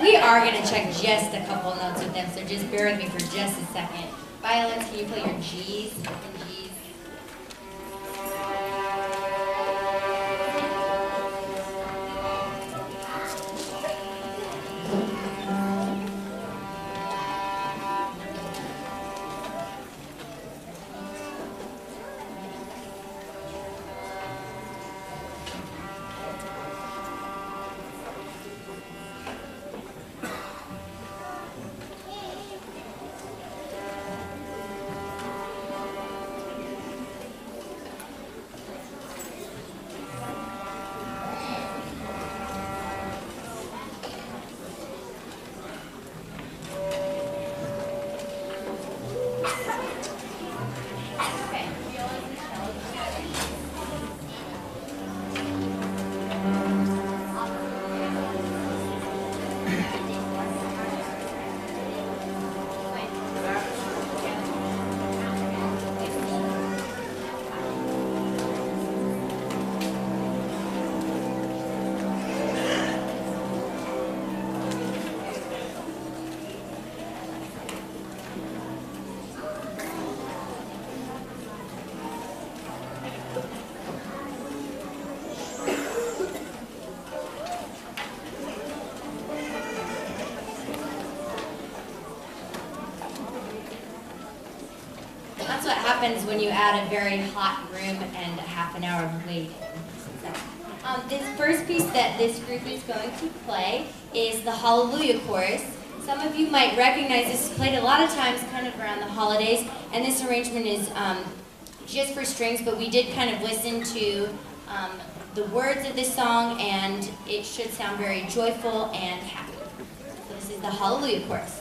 We are going to check just a couple notes with them, so just bear with me for just a second. Violins, can you play your G's and G's? That's what happens when you add a very hot room and a half an hour of waiting. So, this first piece that this group is going to play is the Hallelujah Chorus. Some of you might recognize this is played a lot of times kind of around the holidays, and this arrangement is just for strings, but we did kind of listen to the words of this song, and it should sound very joyful and happy. So this is the Hallelujah Chorus.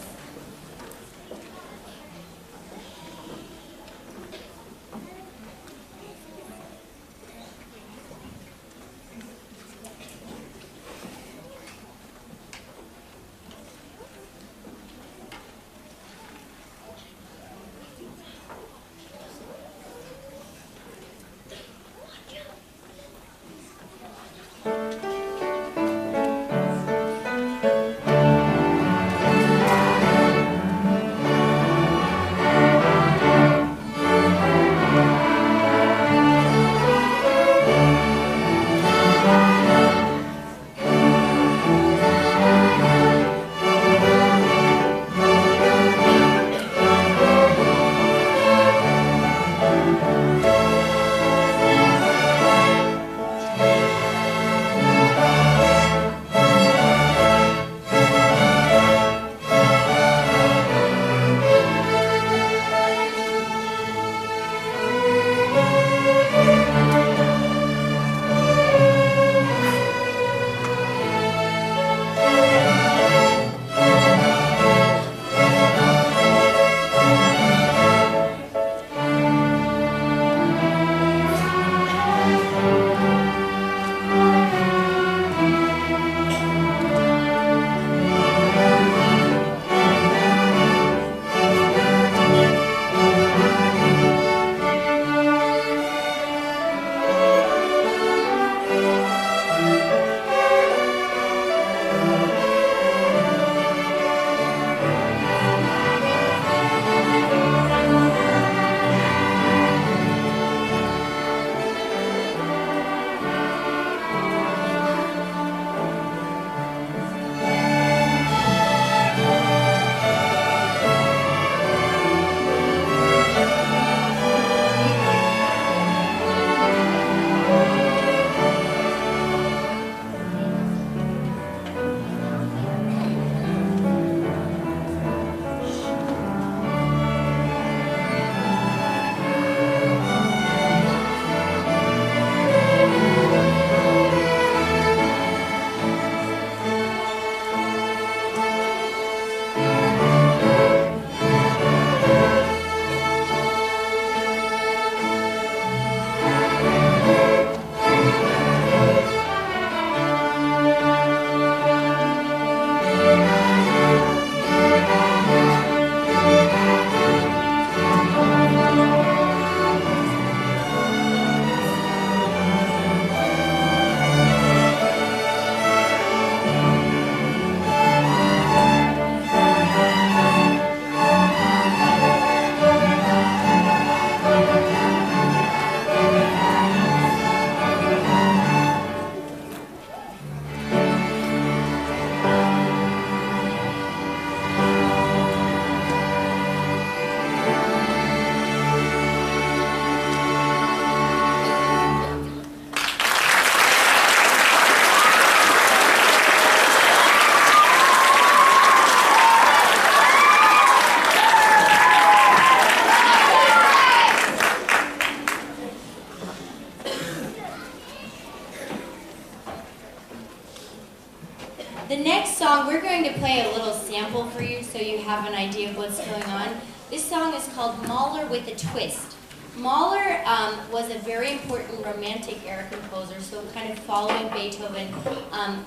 next song, we're going to play a little sample for you so you have an idea of what's going on. This song is called Mahler with a Twist. Mahler was a very important Romantic era composer, so kind of following Beethoven.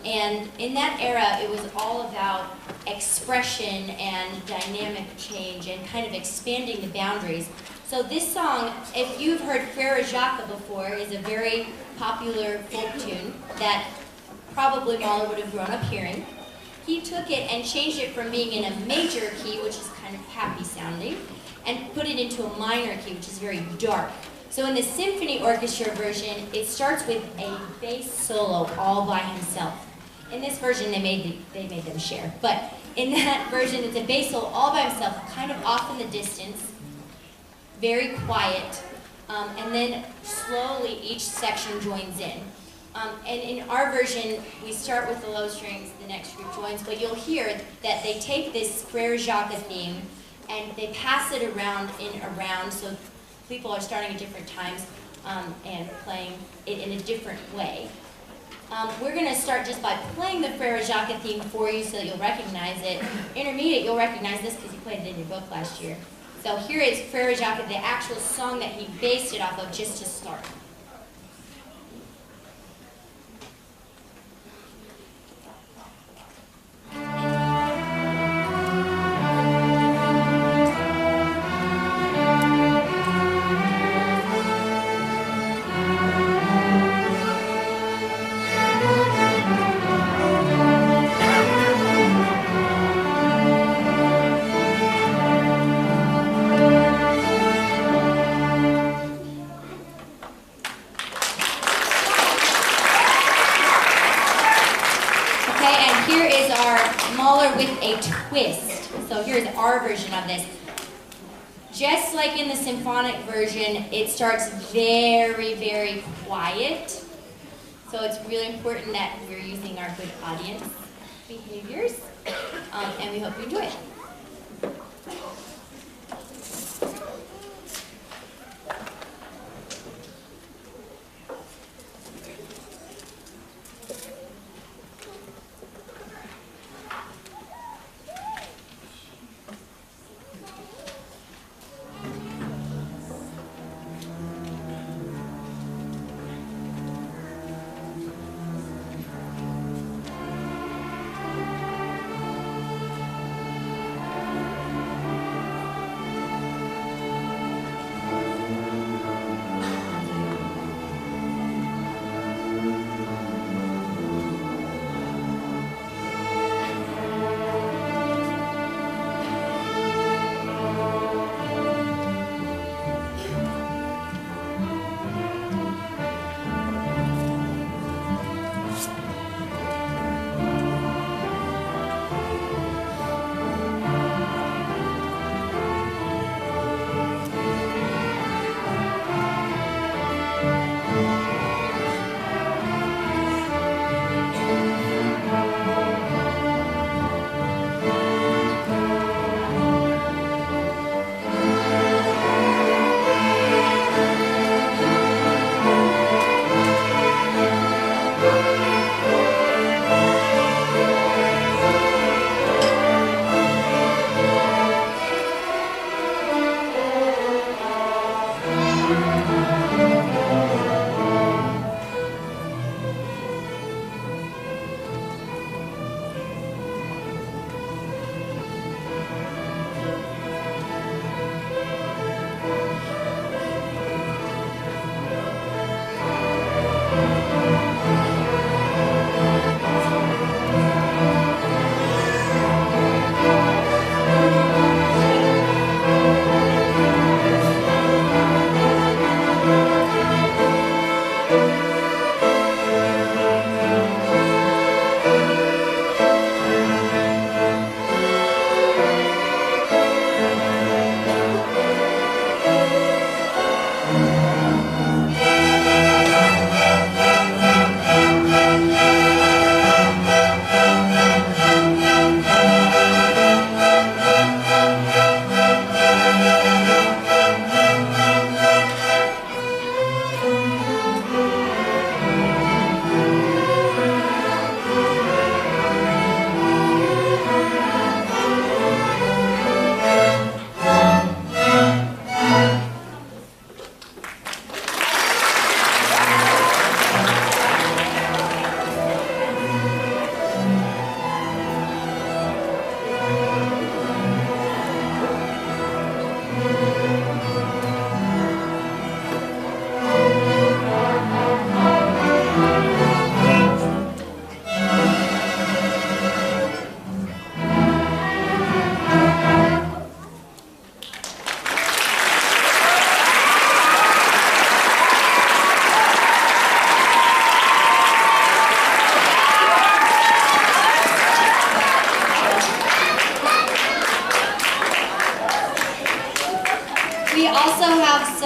And in that era, it was all about expression and dynamic change and kind of expanding the boundaries. So this song, if you've heard Frère Jacques before, is a very popular folk tune that probably Mahler would have grown up hearing. He took it and changed it from being in a major key, which is kind of happy sounding, and put it into a minor key, which is very dark. So in the symphony orchestra version, it starts with a bass solo all by himself. In this version, they made them share. But in that version, it's a bass solo all by himself, kind of off in the distance, very quiet, and then slowly each section joins in. And in our version, we start with the low strings, the next group joins, but you'll hear that they take this Frère Jacques theme and they pass it around and around, so people are starting at different times and playing it in a different way. We're going to start just by playing the Frère Jacques theme for you so that you'll recognize it. Intermediate, you'll recognize this because you played it in your book last year. So here is Frère Jacques, the actual song that he based it off of just to start. Here is our Mahler with a twist. So here's our version of this. Just like in the symphonic version, it starts very, very quiet. So it's really important that we're using our good audience behaviors, and we hope you enjoy it.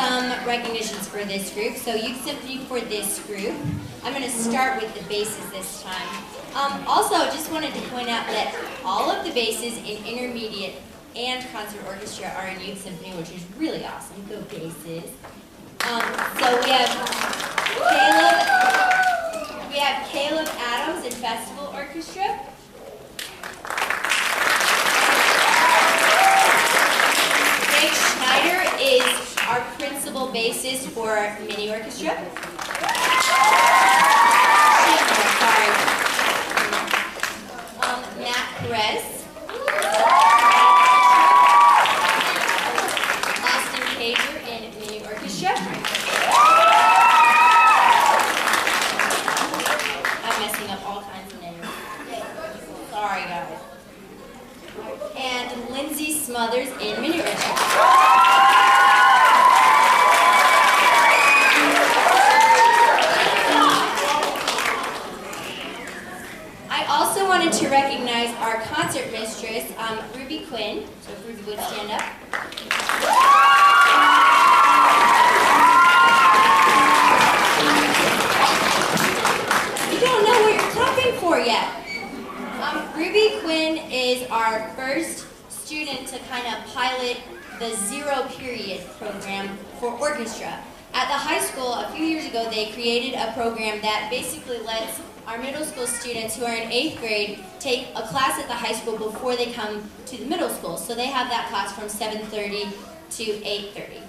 some recognitions for this group. So Youth Symphony for this group. I'm going to start with the basses this time. Also, just wanted to point out that all of the basses in intermediate and concert orchestra are in Youth Symphony, which is really awesome. Go basses. So we have Caleb Adams in Festival Orchestra. Greg Schneider is our principal bassist for mini orchestra. Matt Perez. Austin Cager in mini orchestra. I'm messing up all kinds of names. Sorry, guys. And Lindsay Smothers in mini orchestra. Wanted to recognize our concert mistress, Ruby Quinn. So if Ruby would stand up. You don't know what you're clapping for yet. Ruby Quinn is our first student to kind of pilot the Zero Period program for orchestra. At the high school, a few years ago, they created a program that basically lets our middle school students who are in 8th grade take a class at the high school before they come to the middle school. So they have that class from 7:30 to 8:30.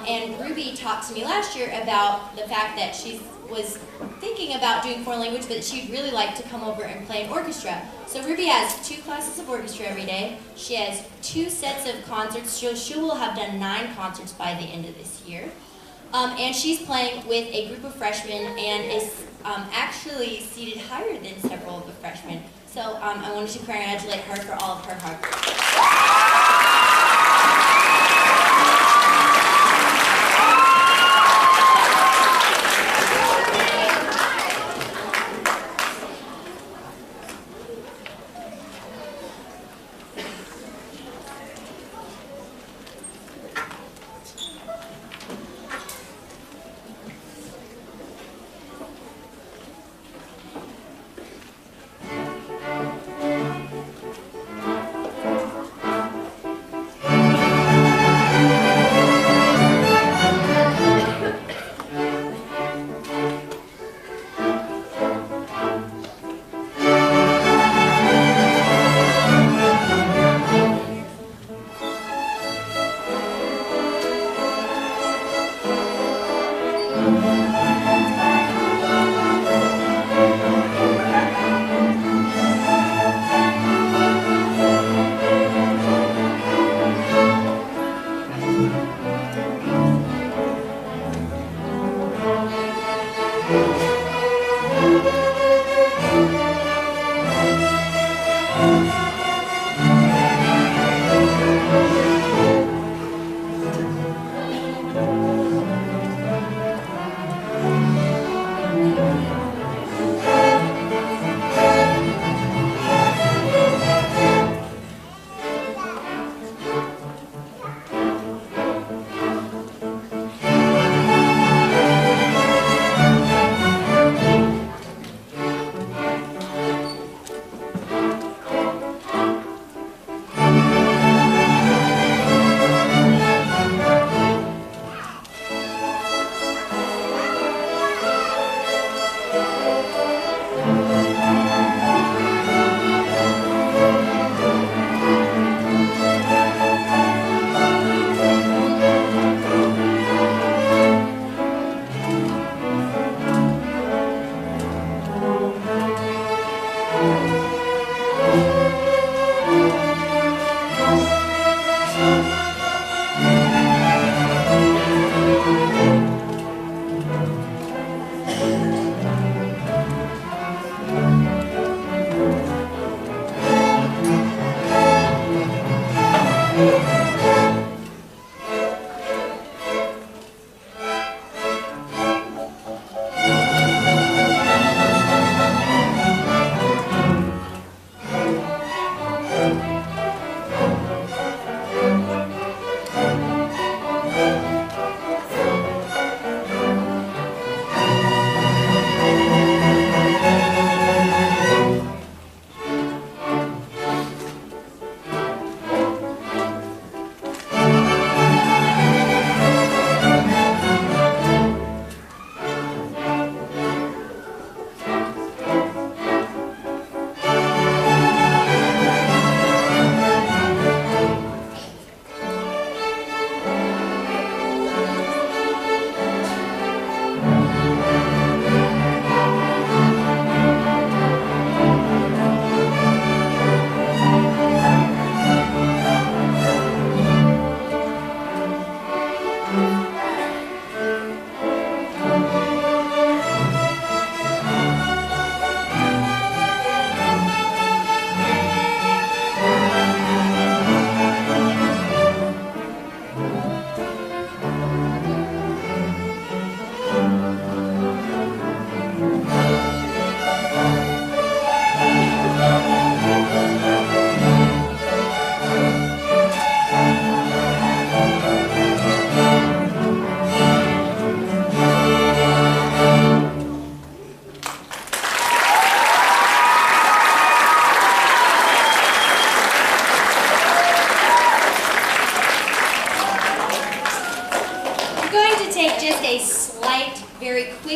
And Ruby talked to me last year about the fact that she was thinking about doing foreign language, but she'd really like to come over and play in orchestra. So Ruby has 2 classes of orchestra every day. She has 2 sets of concerts. She will have done 9 concerts by the end of this year. And she's playing with a group of freshmen and is actually seated higher than several of the freshmen. So I wanted to congratulate her for all of her hard work.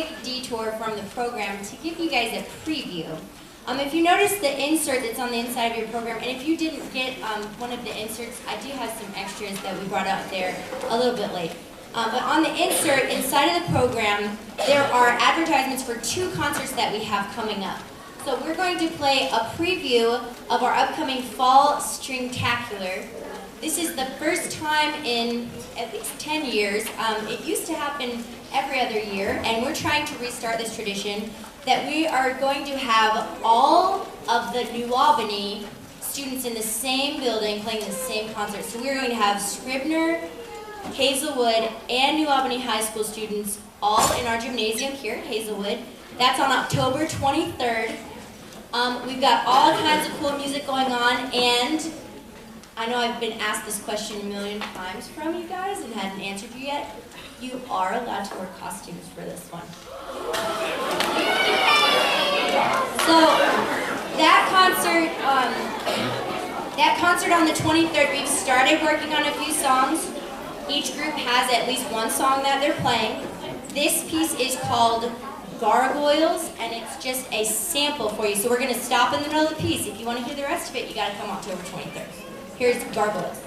quick detour from the program to give you guys a preview. If you notice the insert that's on the inside of your program, and if you didn't get one of the inserts, I do have some extras that we brought out there a little bit late. But on the insert inside of the program, there are advertisements for 2 concerts that we have coming up. So we're going to play a preview of our upcoming Fall Stringtacular. This is the first time in at least 10 years. It used to happen every other year, and we're trying to restart this tradition that we are going to have all of the New Albany students in the same building playing the same concert. So we're going to have Scribner, Hazelwood, and New Albany High School students all in our gymnasium here at Hazelwood. That's on October 23rd. We've got all kinds of cool music going on, and I know I've been asked this question a million times from you guys and hadn't answered you yet. You are allowed to wear costumes for this one. So that concert on the 23rd, we've started working on a few songs. Each group has at least one song that they're playing. This piece is called Gargoyles, and it's just a sample for you. So we're going to stop in the middle of the piece. If you want to hear the rest of it, you got to come October 23rd. Here's Gargoyles.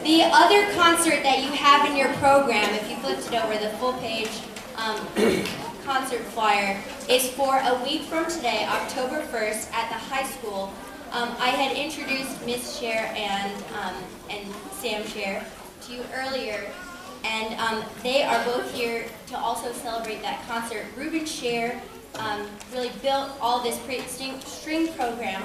The other concert that you have in your program, if you flipped it over, the full page concert flyer, is for a week from today, October 1st, at the high school. I had introduced Miss Cher and Sam Cher to you earlier, and they are both here to also celebrate that concert. Reuben Cher really built all this string program,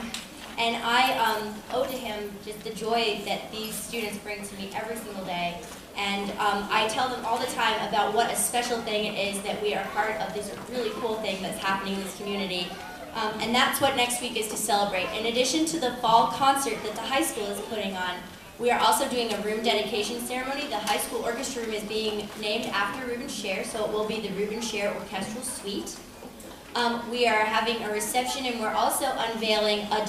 and I owe to him just the joy that these students bring to me every single day. And I tell them all the time about what a special thing it is that we are part of this really cool thing that's happening in this community. And that's what next week is to celebrate. In addition to the fall concert that the high school is putting on, we are also doing a room dedication ceremony. The high school orchestra room is being named after Reuben Cher, so it will be the Reuben Cher Orchestral Suite. We are having a reception, and we're also unveiling a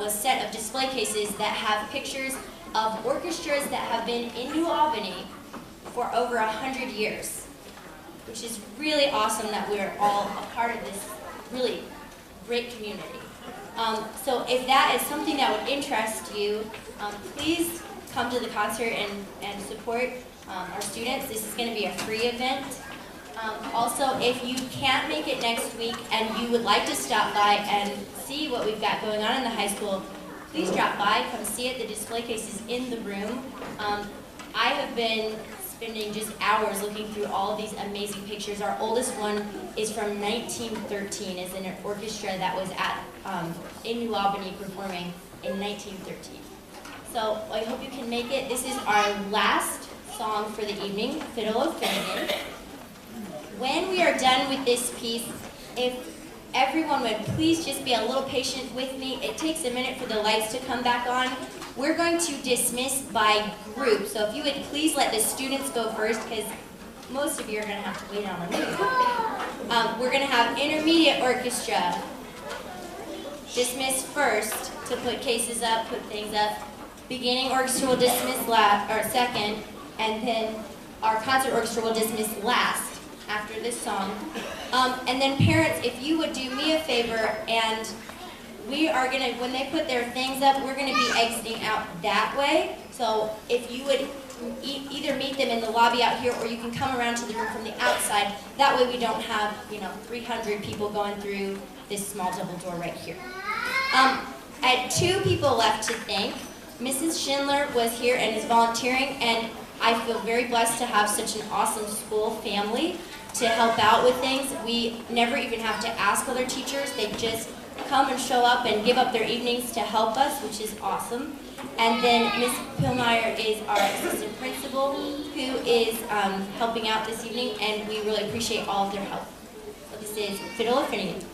set of display cases that have pictures of orchestras that have been in New Albany for over 100 years, which is really awesome that we're all a part of this really great community. So if that is something that would interest you, please come to the concert and support our students. This is going to be a free event. Also, if you can't make it next week and you would like to stop by and see what we've got going on in the high school, please drop by, come see it. The display case is in the room. I have been spending just hours looking through all of these amazing pictures. Our oldest one is from 1913, is in an orchestra that was at in New Albany performing in 1913. So I hope you can make it. This is our last song for the evening, Fiddle of Finnegan. When we are done with this piece, if everyone would please just be a little patient with me. It takes a minute for the lights to come back on. We're going to dismiss by group, so if you would please let the students go first, because most of you are going to have to wait on the move. We're going to have intermediate orchestra dismiss first to put cases up, put things up. Beginning orchestra will dismiss second, and then our concert orchestra will dismiss last after this song. And then parents, if you would do me a favor, and we are gonna, when they put their things up, we're gonna be exiting out that way. So if you would either meet them in the lobby out here, or you can come around to the room from the outside. That way we don't have, 300 people going through this small double door right here. I had 2 people left to thank. Mrs. Schindler was here and is volunteering, and I feel very blessed to have such an awesome school family to help out with things. We never even have to ask other teachers. They just come and show up and give up their evenings to help us, which is awesome. And then Ms. Pillmeyer is our assistant principal, who is helping out this evening, and we really appreciate all of their help. So this is Fiddle of Finnegan.